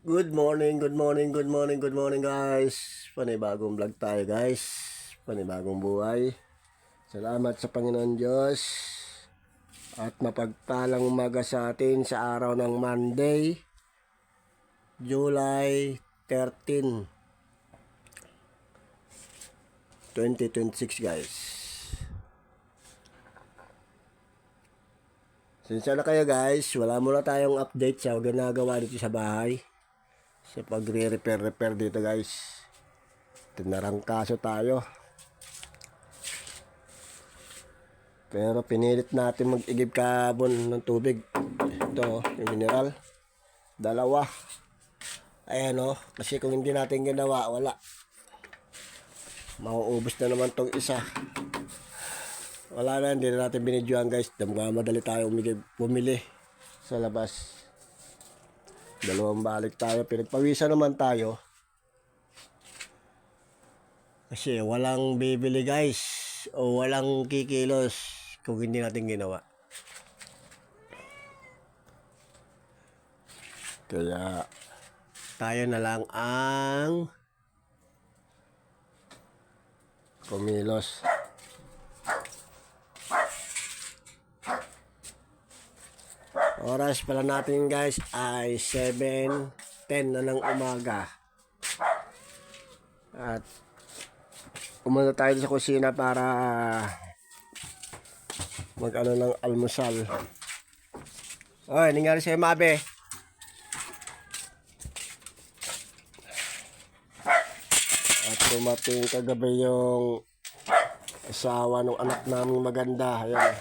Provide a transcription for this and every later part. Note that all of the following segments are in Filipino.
Good morning, good morning, good morning, good morning guys. Panibagong vlog tayo guys. Panibagong buhay. Salamat sa Panginoon Diyos. At mapagpalang umaga sa atin sa araw ng Monday, July 13, 2026 guys. Sinsya na kayo guys, wala muna tayong update sa ginagawa dito sa bahay. Sa pagre-repair dito guys. Tinarangkaso tayo. Pero pinilit natin mag-igib kabon ng tubig. Ito, yung mineral. Dalawa. Ayan kasi kung hindi natin ginawa, wala. Mauubos na naman tong isa. Wala na, hindi na natin binidyoan guys. Madali tayo bumili sa labas. Dalawang balik tayo. Pinagpawisan naman tayo. Kasi walang bibili guys. O walang kikilos kung hindi natin ginawa. Kaya tayo na lang ang kumilos. Oras pala natin guys ay 7:10 na ng umaga. At pumunta tayo sa kusina para mag-ano ng almusal. Oy, nangyari sa'yo Mabe? At dumating kagabi yung asawa ng anak namin maganda. Ayan.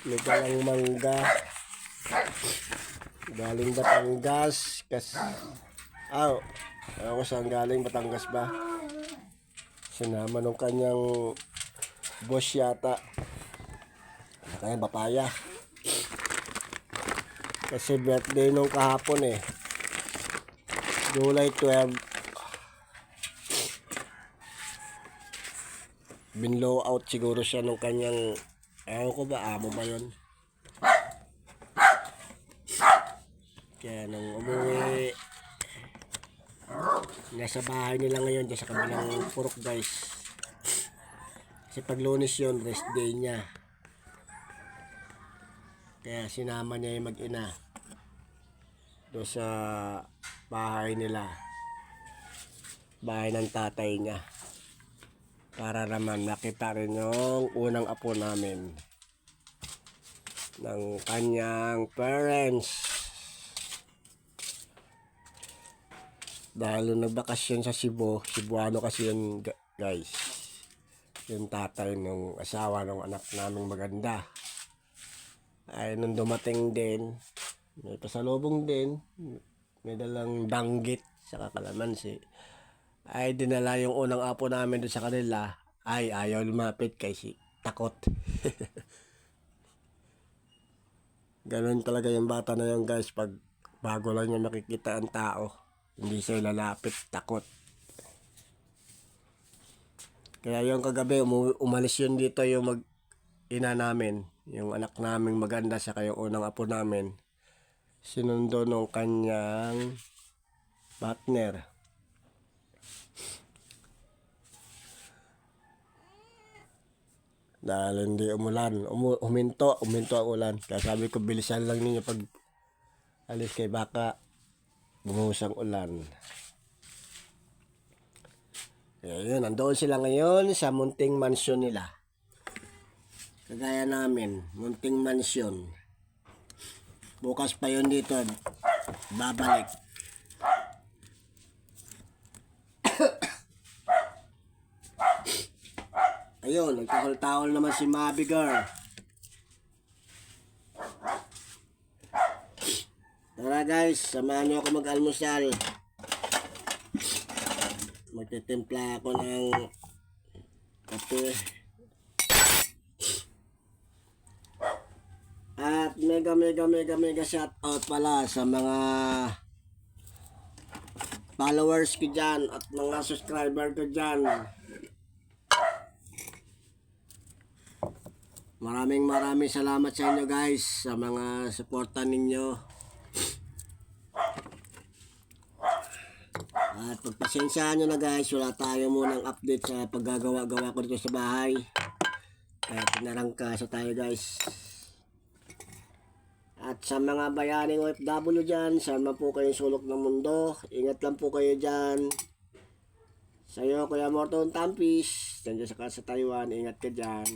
Ligalang mangga. Galing Batangas. Ako saan galing Batangas ba? Sinama nung kanyang boss yata. Kaya papaya. Kasi birthday nung kahapon July 12. Binlow out siguro siya nung kanyang, ewan ko ba, amo ba yun? Kaya nung umuwi, nasa bahay nila ngayon dyan sa kabilang purok guys. Kasi pag Lunes yun, rest day niya. Kaya sinama niya yung mag-ina doon sa bahay nila, bahay ng tatay niya, para naman nakita rin yung unang apo namin ng kanyang parents. Dahil nung nagbakasyon sa Cebuano kasi yun guys, yung tatay ng asawa ng anak naming maganda. Ay nung dumating din, may pasalubong din, may dalang danggit sa kalamansi. Ay dinala yung unang apo namin doon sa kanila. Ay ayaw lumapit kasi takot. Ganun talaga yung bata na yun guys, pag bago lang niya makikita ang tao, hindi siya lalapit, takot. Kaya yung kagabi umalis yun dito yung mag-ina namin, yung anak naming maganda sa yung unang apo namin. Sinundo nung kanyang partner. Dahil hindi umulan, huminto ang ulan. Kaya sabi ko bilisan lang ninyo pag alis kay baka bumuhos ang ulan. Kaya yun, nandoon sila ngayon sa munting mansyon nila. Kagaya namin, munting mansyon. Bukas pa yun dito, babalik. Ayun, nagtahol-tahol naman si Mabi girl. Tara guys, samahan niyo ako mag-almusal. Magtitimpla ako ng kape. At mega shout out pala sa mga followers ko dyan at mga subscriber ko dyan. Maraming salamat sa inyo guys sa mga suporta ninyo. At pagpasensyahan nyo na guys, wala tayo munang update sa paggagawa-gawa ko dito sa bahay. Kaya pinarangkasa tayo guys. At sa mga bayaning OFW dyan, saan man po kayong sulok ng mundo, ingat lang po kayo dyan. Sa'yo Kuya Morton Tampis, dyan sa Taiwan, ingat ka dyan.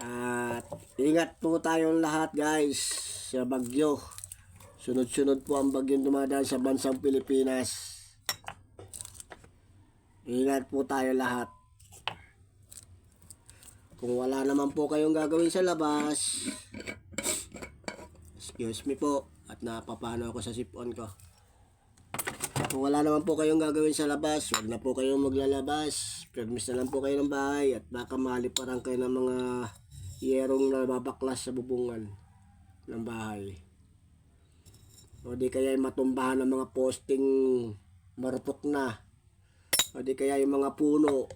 At ingat po tayong lahat guys sa bagyo. Sunod-sunod po ang bagyong dumadaan sa bansang Pilipinas. Ingat po tayo lahat. Kung wala naman po kayong gagawin sa labas, excuse me po, at napapano ako sa sipon ko. Kung wala naman po kayong gagawin sa labas, huwag na po kayong maglalabas. Permis na lang po kayo ng bahay at baka maliparan kayo ng mga yerong na babaklas sa bubungan ng bahay. O di kaya yung matumbahan ng mga posting marupok na. O di kaya yung mga puno.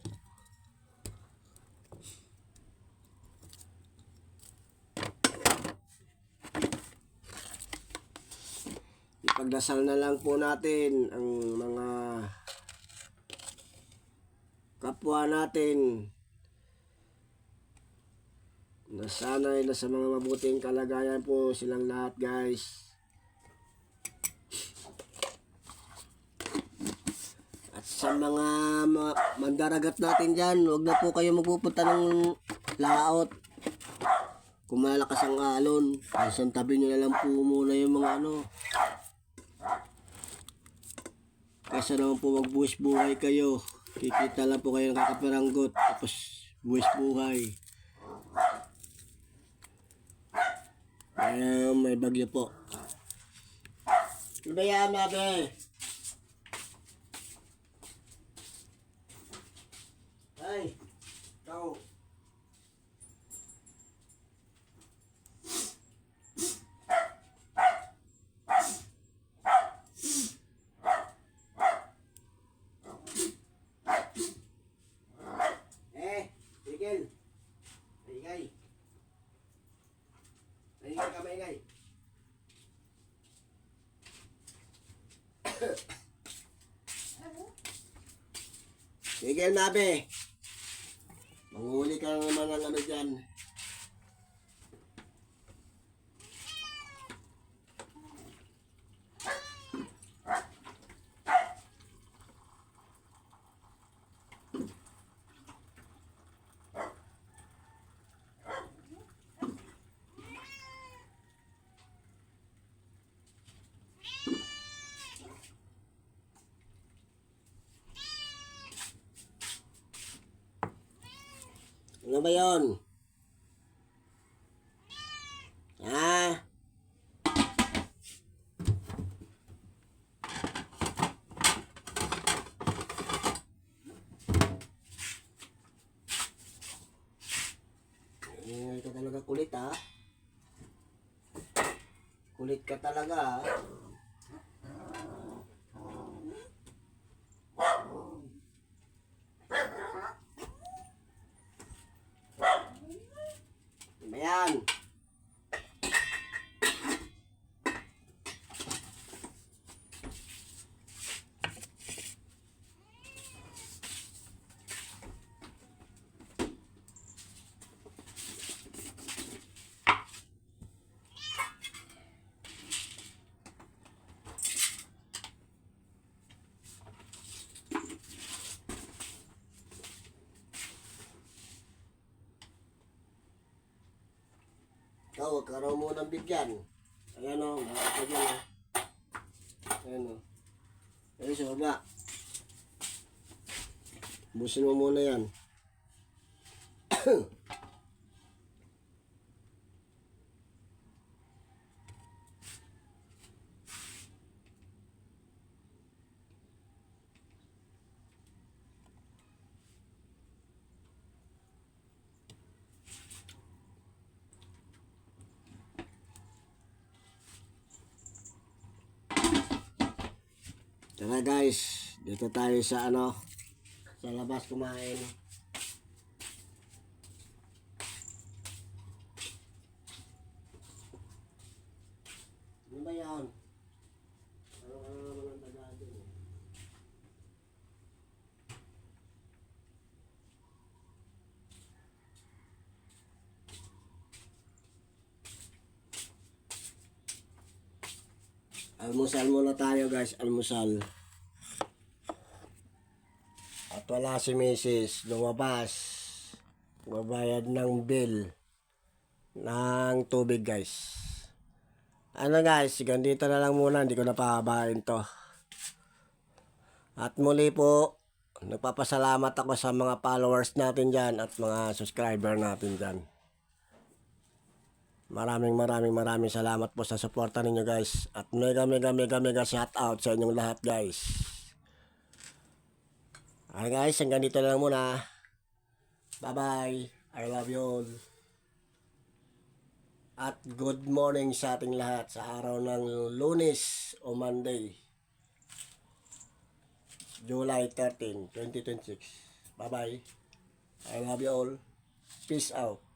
Ipagdasal na lang po natin ang mga kapwa natin na sana'y nasa mga mabuting kalagayan po silang lahat guys. At sa mga mandaragat natin dyan, huwag na po kayo magpupunta ng laot. Kung malakas ang alon, isang tabi nyo na lang po muna yung mga kaysa naman po magbuwis buhay kayo. Kikita lang po kayo ng kakaperanggot, tapos buwis buhay. Kaya may bagyo po. Ano ba yan, mabe? Ay, ikaw. Tigil. Maingay. Maingay ka, maingay. Tigil, mabe. Manghuli ka naman ng dyan. Ano ba yun? Ha? Ka talaga kulit ha? Kulit ka talaga ha? Ayan. Ikaw, huwag ka raw munang bigyan. Ayan o, makakita dyan o. Ayan o. Ayan sa baba. Busin mo muna yan. Tara guys, dito tayo sa sa labas kumain. Ano ba yan? Ano naman ang taga dun? Almusal muna tayo guys, almusal. At wala si Mrs. lumabas. Babayad ng bill ng tubig guys. Ano guys, ganito na lang muna, hindi ko na pahabain to. At muli po, nagpapasalamat ako sa mga followers natin dyan at mga subscriber natin dyan. Maraming salamat po sa suporta ninyo guys. At mega shout out sa inyong lahat guys. Okay guys, hanggang dito na lang muna. Bye bye. I love you all. At good morning sa ating lahat sa araw ng Lunes o Monday. July 13, 2026. Bye bye. I love you all. Peace out.